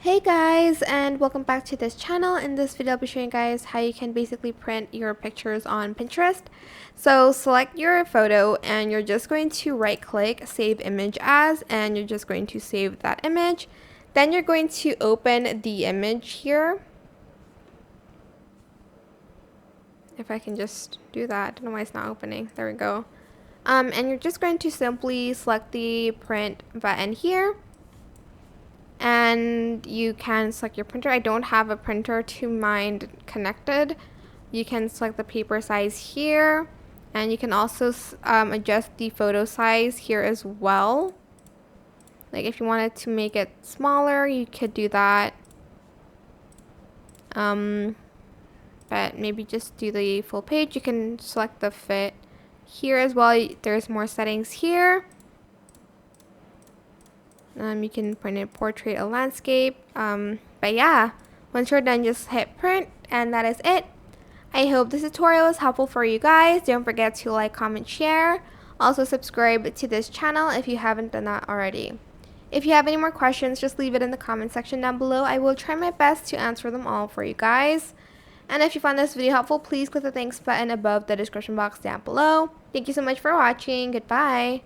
Hey guys, and welcome back to this channel. In this video I'll be showing you guys how you can basically print your pictures on Pinterest. So select your photo and you're just going to right click save image as, and you're just going to save that image. Then you're going to open the image here. If I can just do that, I don't know why it's not opening. There we go. And you're just going to simply select the print button here. And you can select your printer. I don't have a printer to mine connected. You can select the paper size here, and you can also adjust the photo size here as well. Like if you wanted to make it smaller, you could do that. But maybe just do the full page. You can select the fit here as well. There's more settings here. You can print a portrait, a landscape. But yeah, once you're done, just hit print, and that is it. I hope this tutorial is helpful for you guys. Don't forget to like, comment, share. Also subscribe to this channel if you haven't done that already. If you have any more questions, just leave it in the comment section down below. I will try my best to answer them all for you guys. And if you found this video helpful, please click the thanks button above the description box down below. Thank you so much for watching. Goodbye.